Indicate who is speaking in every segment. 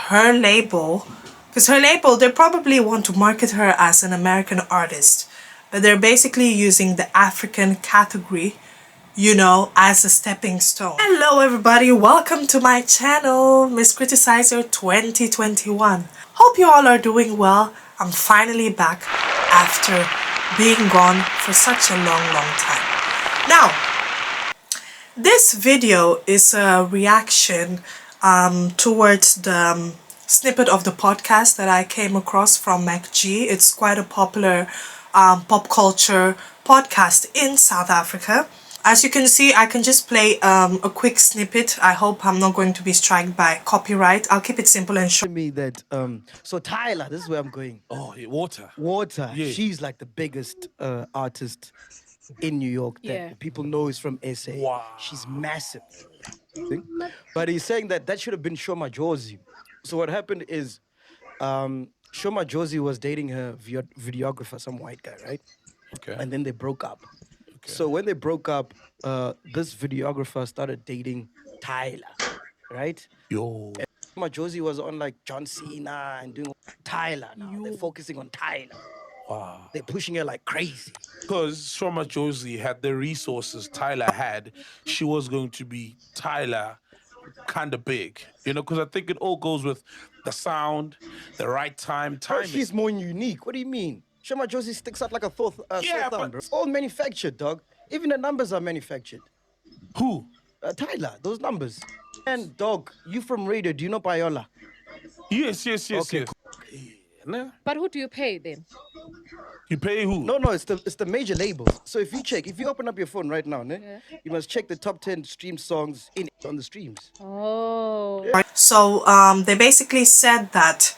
Speaker 1: her label, because her label, they probably want to market her as an American artist, but they're basically using the African category, you know, as a stepping stone. Hello everybody, welcome to my channel, Miss Criticizer 2021. Hope you all are doing well. I'm finally back after being gone for such a long time. Now, this video is a reaction towards the snippet of the podcast that I came across from MacG. It's quite a popular pop culture podcast in South Africa. As you can see, I can just play a quick snippet. I hope I'm not going to be struck by copyright. I'll keep it simple and short.
Speaker 2: Me that so Tyla, this is where I'm going.
Speaker 3: Oh, yeah, Water.
Speaker 2: Yeah. She's like the biggest artist in New York that people know is from SA.
Speaker 3: Wow.
Speaker 2: She's massive. But he's saying that should have been Shoma Josie. So what happened is Shoma Josie was dating her videographer, some white guy, right?
Speaker 3: Okay.
Speaker 2: And then they broke up. Okay. So when they broke up, this videographer started dating Tyla, right?
Speaker 3: Yo.
Speaker 2: Shoma Josie was on like John Cena and doing Tyla now. They're focusing on Tyla.
Speaker 3: Wow.
Speaker 2: They're pushing her like crazy.
Speaker 3: Because Shoma Josie had the resources Tyla had, she was going to be Tyla kind of big. You know, because I think it all goes with the sound, the right timing.
Speaker 2: She's more unique. What do you mean? Shoma Josie sticks out like a sore thumb, bro. It's all manufactured, dog. Even the numbers are manufactured.
Speaker 3: Who?
Speaker 2: Tyla, those numbers. And dog, you from radio, do you know Payola?
Speaker 3: Yes.
Speaker 2: Okay,
Speaker 3: yes. Cool.
Speaker 4: But who do you pay then?
Speaker 3: You pay who?
Speaker 2: No, it's the major labels. So if you open up your phone right now, you must check the top 10 streamed songs on the streams.
Speaker 4: Oh.
Speaker 1: So they basically said that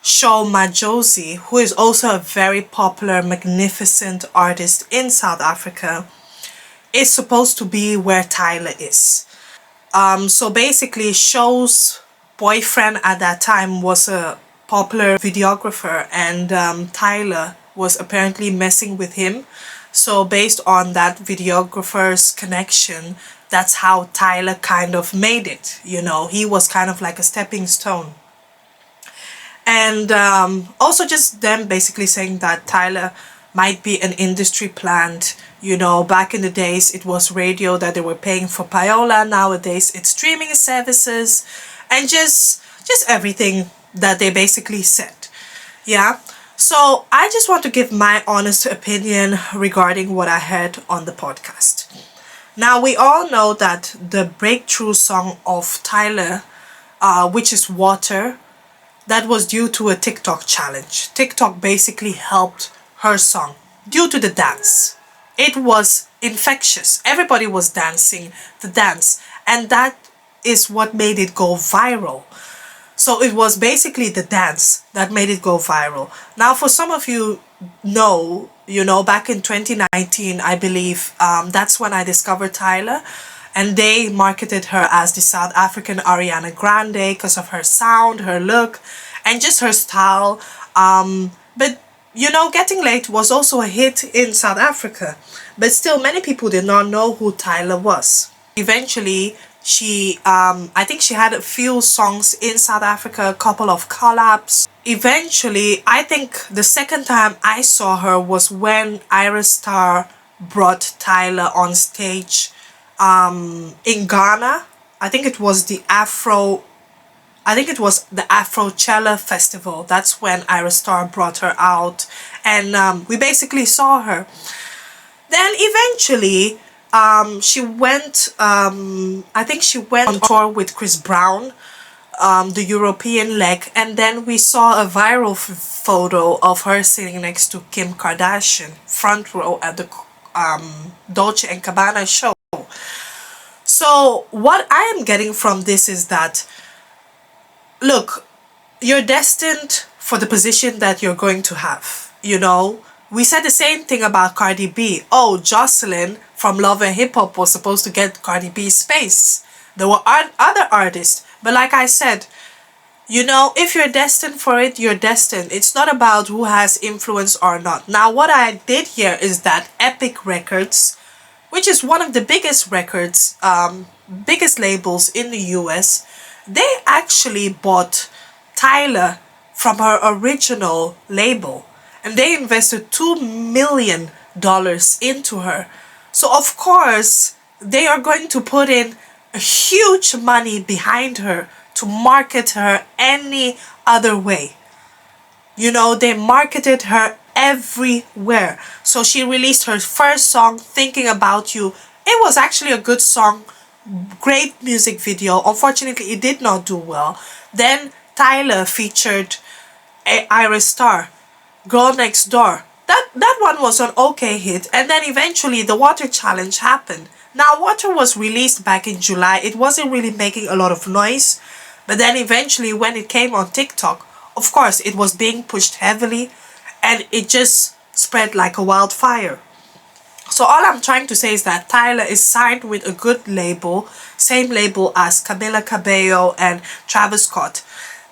Speaker 1: Shoma Josie, who is also a very popular, magnificent artist in South Africa, is supposed to be where Tyla is. So basically, Show's boyfriend at that time was a popular videographer, and Tyla was apparently messing with him. So based on that videographer's connection, that's how Tyla kind of made it. You know, he was kind of like a stepping stone. And also just them basically saying that Tyla might be an industry plant. You know, back in the days, it was radio that they were paying for payola. Nowadays, it's streaming services and just everything that they basically said. Yeah. So I just want to give my honest opinion regarding what I heard on the podcast. Now, we all know that the breakthrough song of Tyla, which is Water, that was due to a TikTok challenge. TikTok basically helped her song due to the dance. It was infectious. Everybody was dancing the dance, and that is what made it go viral. So it was basically the dance that made it go viral. Now, for some of you know, back in 2019, I believe, that's when I discovered Tyla. And they marketed her as the South African Ariana Grande because of her sound, her look, and just her style. But, Getting Late was also a hit in South Africa. But still, many people did not know who Tyla was. Eventually, I think she had a few songs in South Africa, a couple of collabs. Eventually, I think the second time I saw her was when Ira Star brought Tyla on stage in Ghana. I think it was the Afrochella Festival. That's when Ira Star brought her out, and we basically saw her. Then eventually, she went, I think she went on tour with Chris Brown, the European leg, and then we saw a viral photo of her sitting next to Kim Kardashian, front row at the Dolce & Gabbana show. So what I am getting from this is that, look, you're destined for the position that you're going to have, We said the same thing about Cardi B. Oh, Jocelyn from Love and Hip Hop was supposed to get Cardi B's space. There were other artists. But like I said, if you're destined for it, you're destined. It's not about who has influence or not. Now, what I did here is that Epic Records, which is one of the biggest records, biggest labels in the US, they actually bought Tyla from her original label, and they invested $2 million into her. So of course they are going to put in a huge money behind her to market her any other way. You know, they marketed her everywhere. So she released her first song, Thinking About You. It was actually a good song, great music video. Unfortunately, it did not do well. Then Tyler featured Iris Star, Girl Next Door. That one was an okay hit, and then eventually the Water Challenge happened. Now Water was released back in July. It wasn't really making a lot of noise, but then eventually when it came on TikTok, of course it was being pushed heavily, and it just spread like a wildfire. So all I'm trying to say is that Tyler is signed with a good label, same label as Camila Cabello and Travis Scott.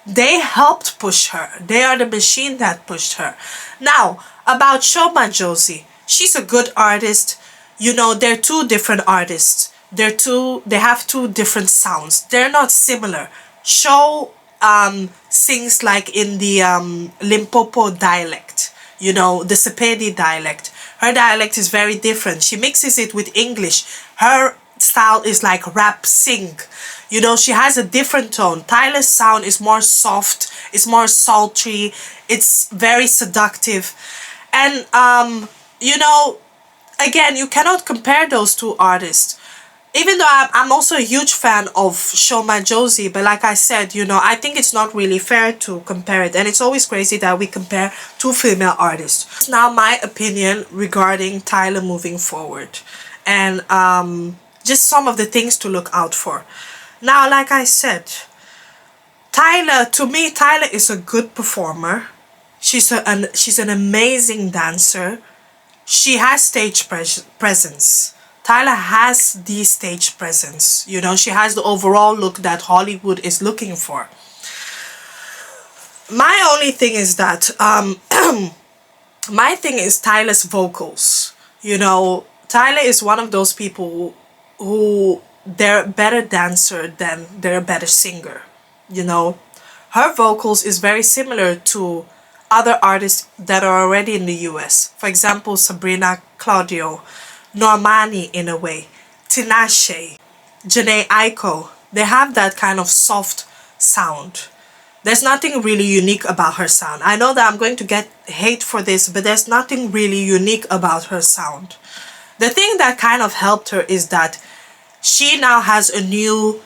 Speaker 1: They helped push her. They are the machine that pushed her. Now, about Shoma Josie, she's a good artist. You know, they're two different artists. They have two different sounds. They're not similar. Sho sings like in the Limpopo dialect, you know, the Sepedi dialect. Her dialect is very different. She mixes it with English. Her style is like rap sing. You know, she has a different tone. Tyler's sound is more soft, it's more sultry, it's very seductive. And you know, again, you cannot compare those two artists. Even though I'm also a huge fan of Shoma Josie, but like I said, you know, I think it's not really fair to compare it. And it's always crazy that we compare two female artists. It's now my opinion regarding Tyler moving forward. And just some of the things to look out for. Now, like I said, Tyla, to me, Tyla is a good performer. She's an amazing dancer. She has stage presence. Tyla has the stage presence. You know, she has the overall look that Hollywood is looking for. My only thing is that, my thing is Tyla's vocals. You know, Tyla is one of those people who they're a better dancer than they're a better singer. You know, her vocals is very similar to other artists that are already in the US. For example, Sabrina Claudio, Normani in a way, Tinashe, Janae Aiko. They have that kind of soft sound. There's nothing really unique about her sound. I know that I'm going to get hate for this, but there's nothing really unique about her sound. The thing that kind of helped her is that she now has a new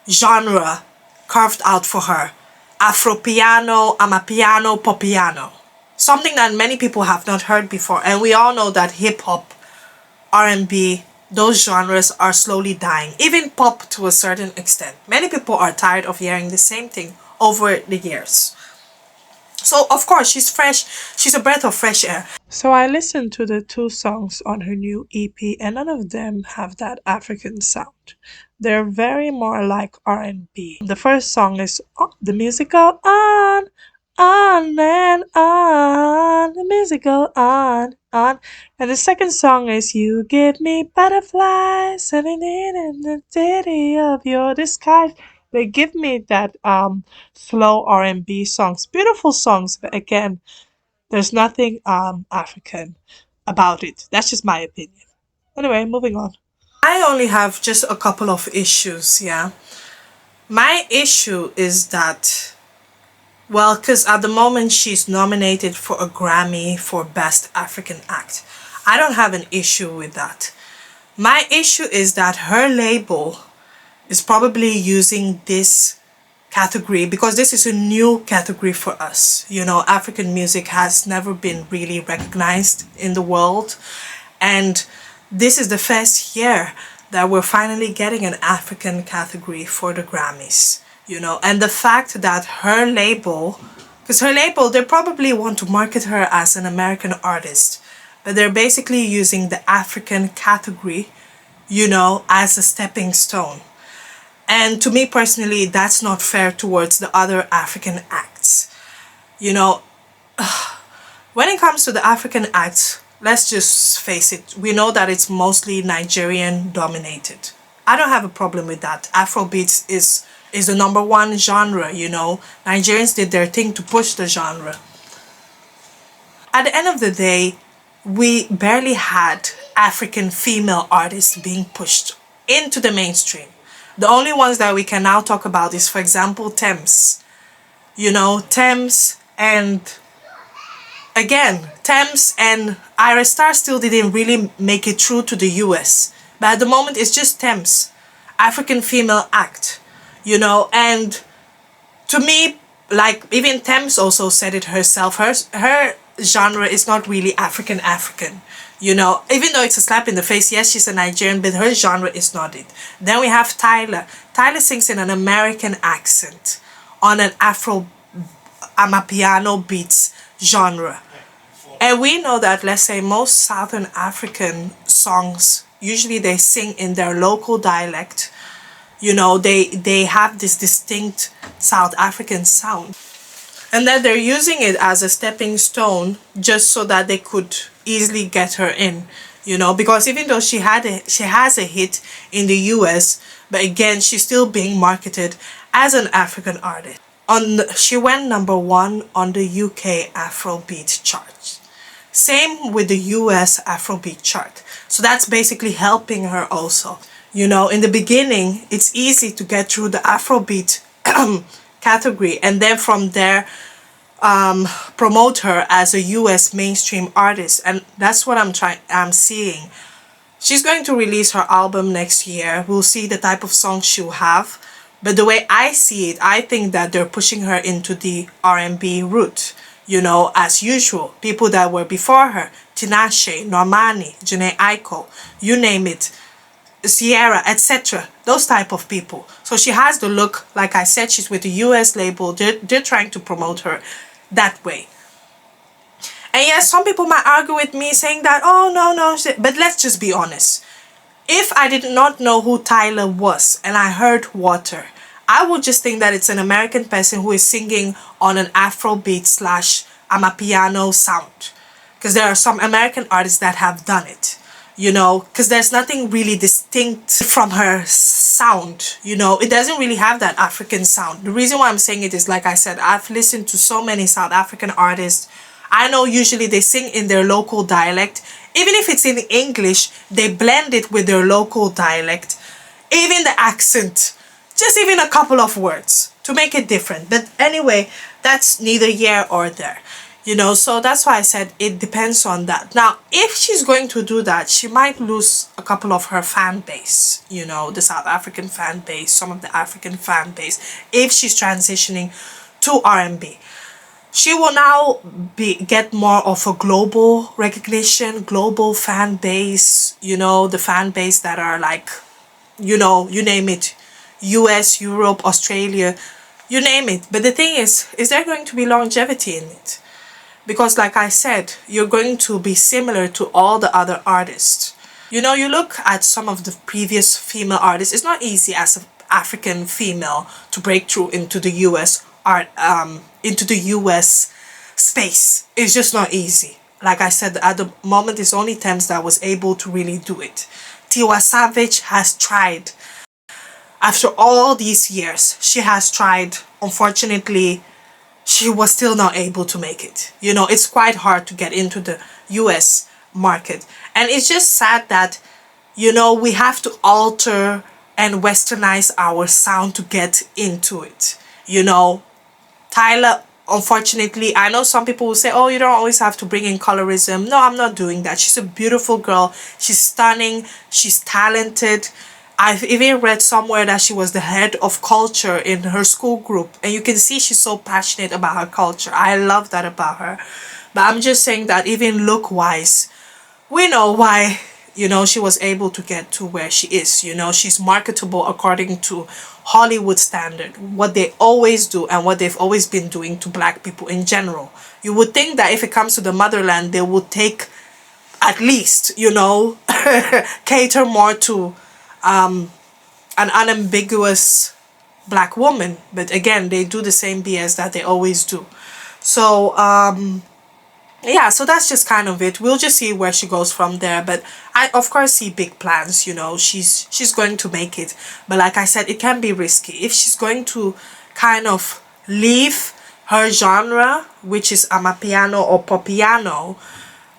Speaker 1: genre carved out for her. Afropiano, Amapiano, Popiano. Something that many people have not heard before. And we all know that hip-hop, R&B, those genres are slowly dying. Even pop to a certain extent. Many people are tired of hearing the same thing over the years. So of course she's fresh, she's a breath of fresh air. So I listened to the two songs on her new EP and none of them have that African sound. They're very more like R&B. The first song is the musical on and on, the musical on. And the second song is You Give Me Butterflies, sitting in the city of your disguise. They give me that slow R&B songs, beautiful songs, but again, there's nothing African about it. That's just my opinion. Anyway, moving on. I only have just a couple of issues, yeah. My issue is that, well, because at the moment she's nominated for a Grammy for Best African Act. I don't have an issue with that. My issue is that her label is probably using this category because this is a new category for us. You know, African music has never been really recognized in the world, and this is the first year that we're finally getting an African category for the Grammys. You know, and the fact that her label, because her label, they probably want to market her as an American artist, but they're basically using the African category, you know, as a stepping stone. And to me personally, that's not fair towards the other African acts. You know, when it comes to the African acts, let's just face it, we know that it's mostly Nigerian dominated. I don't have a problem with that. Afrobeats is is the number one genre, you know. Nigerians did their thing to push the genre. At the end of the day, we barely had African female artists being pushed into the mainstream. The only ones that we can now talk about is, for example, Thames. You know, Thames and Thames and Iris Star still didn't really make it through to the US. But at the moment, it's just Thames, African female act, you know. And to me, like even Thames also said it herself, her genre is not really African, you know. Even though it's a slap in the face, yes, she's a Nigerian, but her genre is not it. Then we have Tyla. Tyla sings in an American accent on an Afro Amapiano beats genre. And we know that, let's say, most Southern African songs, usually they sing in their local dialect. You know, they have this distinct South African sound. And that they're using it as a stepping stone just so that they could easily get her in, you know, because even though she has a hit in the US, but again, she's still being marketed as an African artist. She went number one on the UK Afrobeat chart. Same with the US Afrobeat chart. So that's basically helping her also. You know, in the beginning, it's easy to get through the Afrobeat category, and then from there, promote her as a US mainstream artist. And that's what I'm seeing. She's going to release her album next year. We'll see the type of song she'll have. But the way I see it, I think that they're pushing her into the R&B route. You know, as usual, people that were before her, Tinashe, Normani, Janae Aiko, you name it, Sierra, etc. Those type of people. So she has the look, like I said, she's with the US label. They're trying to promote her that way. And yes, some people might argue with me saying that, oh, no, but let's just be honest. If I did not know who Tyla was and I heard Water, I would just think that it's an American person who is singing on an Afrobeat / Amapiano sound. Because there are some American artists that have done it, you know, because there's nothing really distinct from her sound, you know. It doesn't really have that African sound. The reason why I'm saying it is, like I said, I've listened to so many South African artists. I know usually they sing in their local dialect. Even if it's in English, they blend it with their local dialect. Even the accent, just even a couple of words to make it different. But anyway, that's neither here or there, you know. So that's why I said it depends on that. Now, if she's going to do that, she might lose a couple of her fan base, you know, the South African fan base, some of the African fan base, if she's transitioning to R&B. She will now get more of a global recognition, global fan base, you know, the fan base that are like, you know, you name it, US, Europe, Australia, you name it. But the thing is there going to be longevity in it? Because like I said, you're going to be similar to all the other artists. You know, you look at some of the previous female artists, it's not easy as an African female to break through into the US art, into the US space. It's just not easy. Like I said, at the moment, it's only Thames that was able to really do it. Tiwa Savage has tried. After all these years, she has tried. Unfortunately, she was still not able to make it. You know, it's quite hard to get into the US market. And it's just sad that, you know, we have to alter and westernize our sound to get into it. You know, Tyla, unfortunately, I know some people will say, oh, you don't always have to bring in colorism. No, I'm not doing that. She's a beautiful girl. She's stunning. She's talented. I've even read somewhere that she was the head of culture in her school group. And you can see she's so passionate about her culture. I love that about her. But I'm just saying that even look-wise, we know why, you know, she was able to get to where she is. You know, she's marketable according to Hollywood standard, what they always do and what they've always been doing to black people in general. You would think that if it comes to the motherland, they would take at least, you know, cater more to an unambiguous black woman. But again, they do the same BS that they always do. So yeah, so that's just kind of it. We'll just see where she goes from there, but I of course see big plans. You know, she's going to make it, but like I said, it can be risky if she's going to kind of leave her genre, which is amapiano or popiano,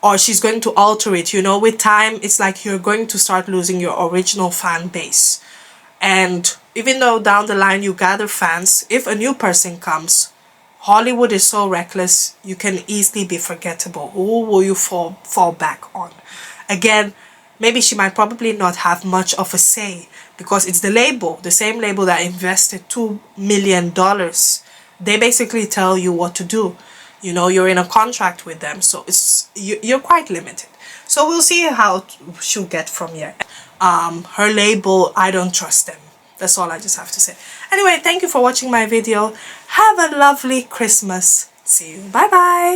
Speaker 1: or she's going to alter it. You know, with time it's like you're going to start losing your original fan base. And even though down the line you gather fans, if a new person comes, Hollywood is so reckless, you can easily be forgettable. Who will you fall back on? Again, maybe she might probably not have much of a say because it's the label, the same label that invested $2 million. They basically tell you what to do. You know, you're in a contract with them, so you're quite limited. So we'll see how she'll get from here. Her label, I don't trust them. That's all I just have to say. Anyway, thank you for watching my video. Have a lovely Christmas. See you. Bye bye.